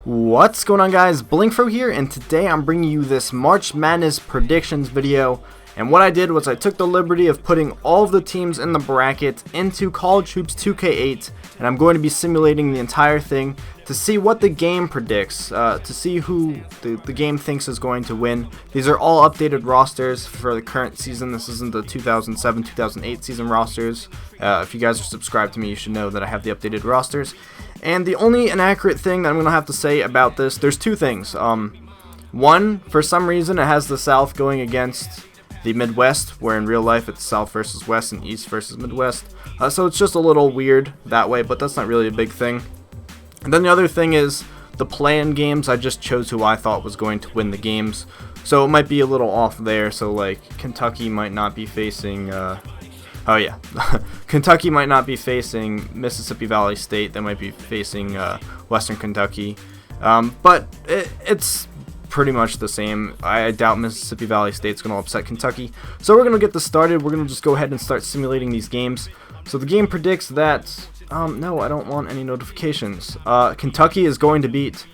What's going on, guys? blinkFRO here, and today I'm bringing you this March Madness predictions video. And what I did was I took the liberty of putting all of the teams in the bracket into College Hoops 2K8, and I'm going to be simulating the entire thing to see what the game predicts, to see who the game thinks is going to win. These are all updated rosters for the current season. This isn't the 2007-2008 season rosters. If you guys are subscribed to me, you should know that I have the updated rosters. And the only inaccurate thing that I'm going to have to say about this, there's two things. One, for some reason, it has the South going against the Midwest, where in real life it's South versus West and East versus Midwest. So it's just a little weird that way, but that's not really a big thing. And then the other thing is the play-in games. I just chose who I thought was going to win the games. So it might be a little off there. So like Kentucky might not be facing... Oh yeah, Kentucky might not be facing Mississippi Valley State. They might be facing Western Kentucky, but it's pretty much the same. I doubt Mississippi Valley State's going to upset Kentucky. So we're going to get this started. We're going to just go ahead and start simulating these games. So the game predicts that, no, I don't want any notifications. Kentucky is going to beat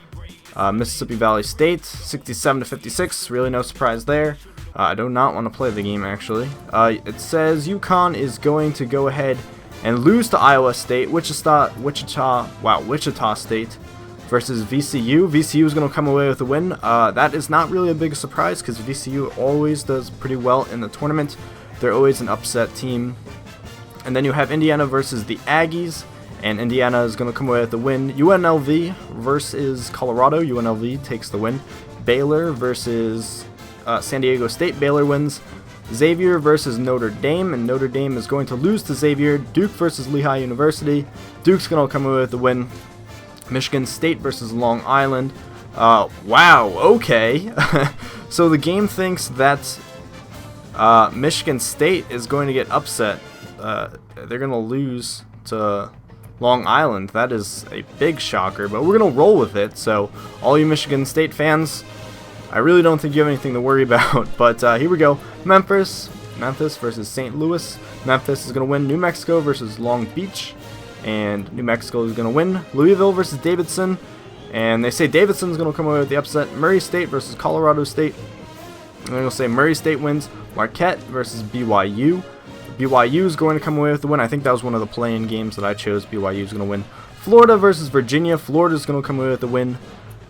Mississippi Valley State 67-56. Really no surprise there. I do not want to play the game, actually. It says UConn is going to go ahead and lose to Iowa State. Wichita State versus VCU. VCU is going to come away with a win. That is not really a big surprise because VCU always does pretty well in the tournament. They're always an upset team. And then you have Indiana versus the Aggies, and Indiana is going to come away with the win. UNLV versus Colorado. UNLV takes the win. Baylor versus San Diego State. Baylor wins. Xavier versus Notre Dame, and Notre Dame is going to lose to Xavier. Duke versus Lehigh University. Duke's going to come away with the win. Michigan State versus Long Island. Wow, okay. So the game thinks that Michigan State is going to get upset. They're going to lose to Long Island. That is a big shocker, but we're going to roll with it. So all you Michigan State fans, I really don't think you have anything to worry about, but here we go. Memphis versus St. Louis. Memphis is going to win. New Mexico versus Long Beach, and New Mexico is going to win. Louisville versus Davidson, and they say Davidson is going to come away with the upset. Murray State versus Colorado State, and they're going to say Murray State wins. Marquette versus BYU. BYU is going to come away with the win. I think that was one of the play-in games that I chose. BYU is going to win. Florida versus Virginia. Florida is going to come away with the win.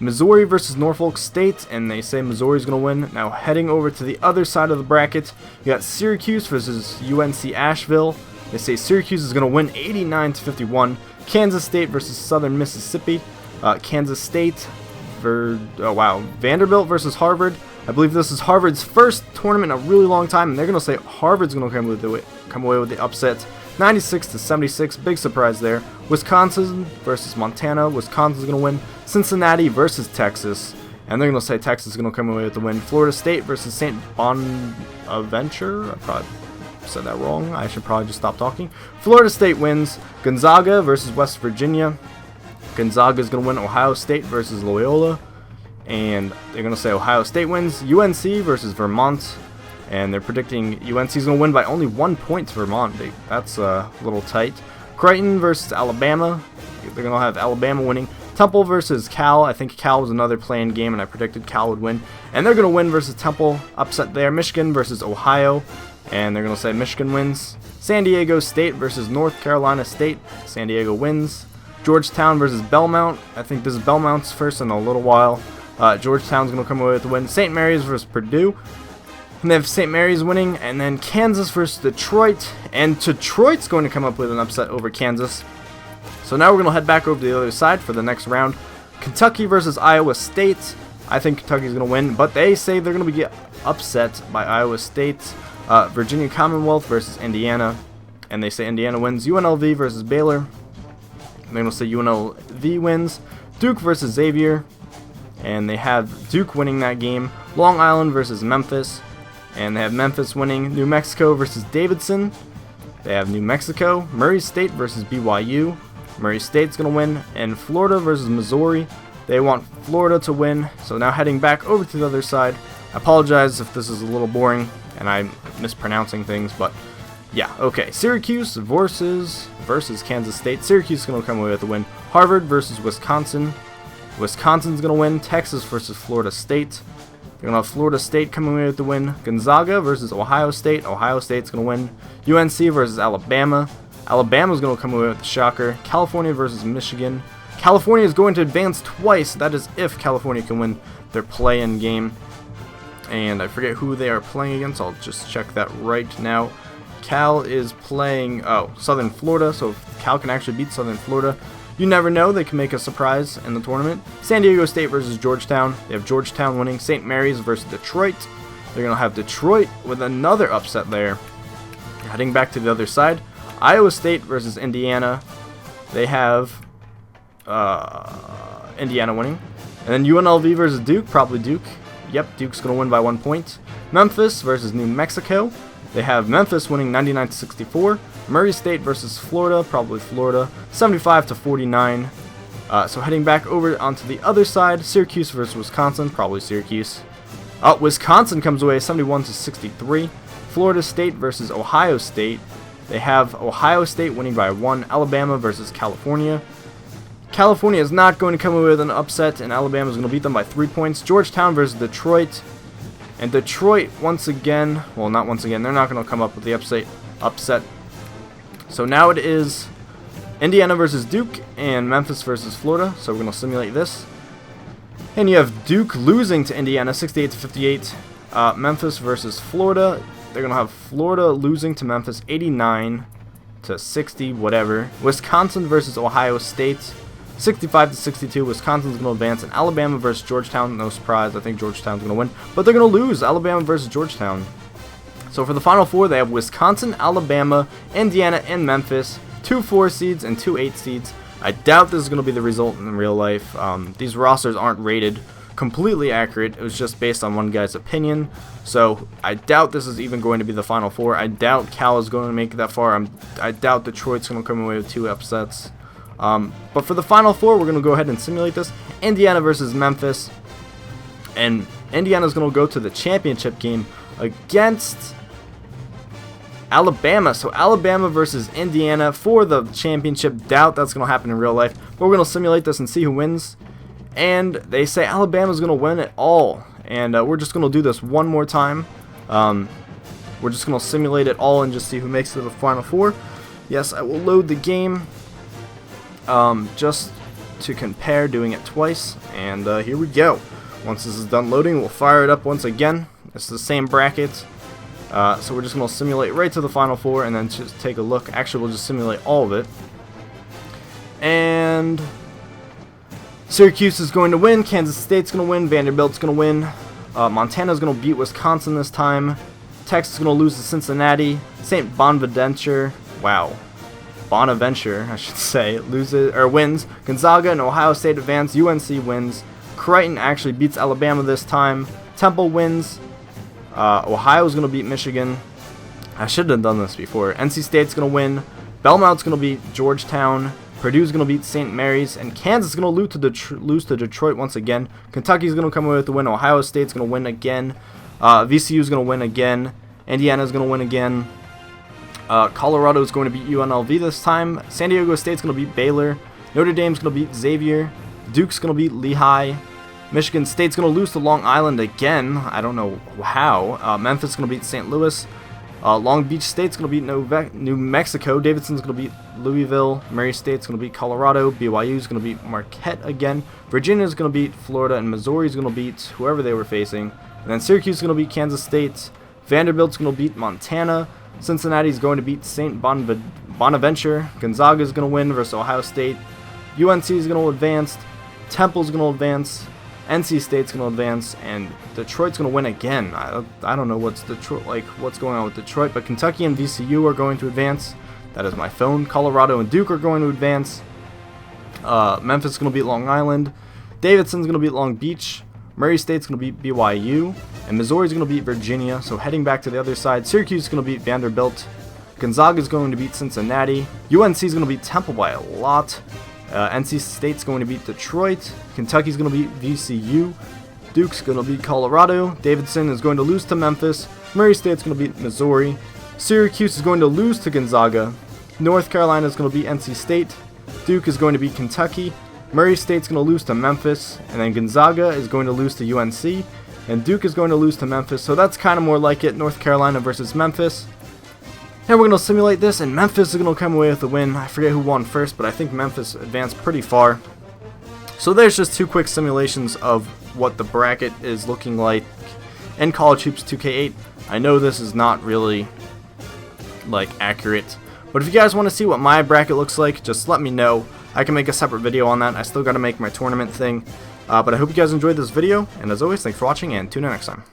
Missouri versus Norfolk State, and they say Missouri's going to win. Now heading over to the other side of the bracket, you got Syracuse versus UNC Asheville. They say Syracuse is going to win 89-51. Kansas State versus Southern Mississippi. Kansas State, Vanderbilt versus Harvard. I believe this is Harvard's first tournament in a really long time, and they're going to say Harvard's going to come away with the upset. 96-76, big surprise there. Wisconsin versus Montana. Wisconsin's going to win. Cincinnati versus Texas, and they're going to say Texas is going to come away with the win. Florida State versus St. Bonaventure. I probably said that wrong. I should probably just stop talking. Florida State wins. Gonzaga versus West Virginia. Gonzaga is going to win. Ohio State versus Loyola, and they're going to say Ohio State wins. UNC versus Vermont, and they're predicting UNC is going to win by only 1 point to Vermont. That's a little tight. Creighton versus Alabama. They're going to have Alabama winning. Temple versus Cal. I think Cal was another play-in game, and I predicted Cal would win. And they're going to win versus Temple. Upset there. Michigan versus Ohio, and they're going to say Michigan wins. San Diego State versus North Carolina State. San Diego wins. Georgetown versus Belmont. I think this is Belmont's first in a little while. Georgetown's going to come away with the win. St. Mary's versus Purdue. And they have St. Mary's winning. And then Kansas versus Detroit. And Detroit's going to come up with an upset over Kansas. So now we're going to head back over to the other side for the next round. Kentucky versus Iowa State. I think Kentucky's going to win, but they say they're going to get upset by Iowa State. Virginia Commonwealth versus Indiana, and they say Indiana wins. UNLV versus Baylor. They're going to say UNLV wins. Duke versus Xavier, and they have Duke winning that game. Long Island versus Memphis, and they have Memphis winning. New Mexico versus Davidson. They have New Mexico. Murray State versus BYU. Murray State's going to win. And Florida versus Missouri. They want Florida to win. So now heading back over to the other side. I apologize if this is a little boring and I'm mispronouncing things, but yeah, okay. Syracuse versus Kansas State. Syracuse is going to come away with the win. Harvard versus Wisconsin. Wisconsin's going to win. Texas versus Florida State. They're going to have Florida State coming away with the win. Gonzaga versus Ohio State. Ohio State's going to win. UNC versus Alabama. Alabama's going to come away with the shocker. California versus Michigan. California is going to advance twice. That is if California can win their play-in game. And I forget who they are playing against. I'll just check that right now. Cal is playing, Southern Florida. So if Cal can actually beat Southern Florida, you never know. They can make a surprise in the tournament. San Diego State versus Georgetown. They have Georgetown winning. St. Mary's versus Detroit. They're going to have Detroit with another upset there. Heading back to the other side. Iowa State versus Indiana. They have Indiana winning. And then UNLV versus Duke. Probably Duke. Yep, Duke's going to win by 1 point. Memphis versus New Mexico. They have Memphis winning 99-64. Murray State versus Florida, probably Florida, 75-49. So heading back over onto the other side, Syracuse versus Wisconsin, probably Syracuse. Wisconsin comes away 71-63. Florida State versus Ohio State. They have Ohio State winning by 1. Alabama versus California. California is not going to come away with an upset, and Alabama is going to beat them by 3 points. Georgetown versus Detroit. And Detroit, once again, well, not once again, they're not going to come up with the upset. So now it is Indiana versus Duke and Memphis versus Florida. So we're going to simulate this. And you have Duke losing to Indiana 68-58. Memphis versus Florida. They're going to have Florida losing to Memphis 89-60, whatever. Wisconsin versus Ohio State. 65-62, Wisconsin's going to advance, and Alabama versus Georgetown, no surprise, I think Georgetown's going to win, but they're going to lose, Alabama versus Georgetown. So for the Final Four, they have Wisconsin, Alabama, Indiana, and Memphis, 2 4 seeds and 2 8 seeds. I doubt this is going to be the result in real life. These rosters aren't rated completely accurate, it was just based on one guy's opinion, so I doubt this is even going to be the Final Four. I doubt Cal is going to make it that far. I doubt Detroit's going to come away with 2 upsets. But for the Final Four, we're going to go ahead and simulate this. Indiana versus Memphis. And Indiana's going to go to the championship game against Alabama. So Alabama versus Indiana for the championship. Doubt that's going to happen in real life. But we're going to simulate this and see who wins. And they say Alabama's going to win it all. And we're just going to do this one more time. We're just going to simulate it all and just see who makes it to the Final Four. Yes, I will load the game. Just to compare, doing it twice, and here we go. Once this is done loading, we'll fire it up once again. It's the same bracket, so we're just going to simulate right to the Final Four, and then just take a look. Actually, we'll just simulate all of it. And Syracuse is going to win, Kansas State's going to win, Vanderbilt's going to win, Montana's going to beat Wisconsin this time, Texas is going to lose to Cincinnati, St. Bonaventure, wow. Bonaventure, I should say, wins. Gonzaga and Ohio State advance. UNC wins. Creighton actually beats Alabama this time. Temple wins. Ohio's going to beat Michigan. I should have done this before. NC State's going to win. Belmont's going to beat Georgetown. Purdue's going to beat St. Mary's. And Kansas is going to lose to Detroit once again. Kentucky's going to come away with the win. Ohio State's going to win again. VCU's going to win again. Indiana's going to win again. Colorado is going to beat UNLV this time. San Diego State's going to beat Baylor. Notre Dame's going to beat Xavier. Duke's going to beat Lehigh. Michigan State's going to lose to Long Island again. I don't know how. Memphis is going to beat St. Louis. Long Beach State's going to beat New Mexico. Davidson's going to beat Louisville. Murray State's going to beat Colorado. BYU's going to beat Marquette again. Virginia's going to beat Florida. And Missouri's going to beat whoever they were facing. And then Syracuse is going to beat Kansas State. Vanderbilt's going to beat Montana. Cincinnati's going to beat St. Bonaventure. Gonzaga is going to win versus Ohio State. UNC is going to advance. Temple's going to advance. NC State's going to advance, and Detroit's going to win again. I don't know what's going on with Detroit, but Kentucky and VCU are going to advance. That is my phone. Colorado and Duke are going to advance. Memphis is going to beat Long Island. Davidson's going to beat Long Beach. Murray State's going to beat BYU, and Missouri's going to beat Virginia. So heading back to the other side, Syracuse is going to beat Vanderbilt. Gonzaga is going to beat Cincinnati. UNC is going to beat Temple by a lot. NC State's going to beat Detroit. Kentucky's going to beat VCU. Duke's going to beat Colorado. Davidson is going to lose to Memphis. Murray State's going to beat Missouri. Syracuse is going to lose to Gonzaga. North Carolina is going to beat NC State. Duke is going to beat Kentucky. Murray State's going to lose to Memphis, and then Gonzaga is going to lose to UNC, and Duke is going to lose to Memphis, so that's kind of more like it, North Carolina versus Memphis. And we're going to simulate this, and Memphis is going to come away with the win. I forget who won first, but I think Memphis advanced pretty far. So there's just two quick simulations of what the bracket is looking like in College Hoops 2K8. I know this is not really like accurate, but if you guys want to see what my bracket looks like, just let me know. I can make a separate video on that. I still got to make my tournament thing, but I hope you guys enjoyed this video, and as always, thanks for watching, and tune in next time.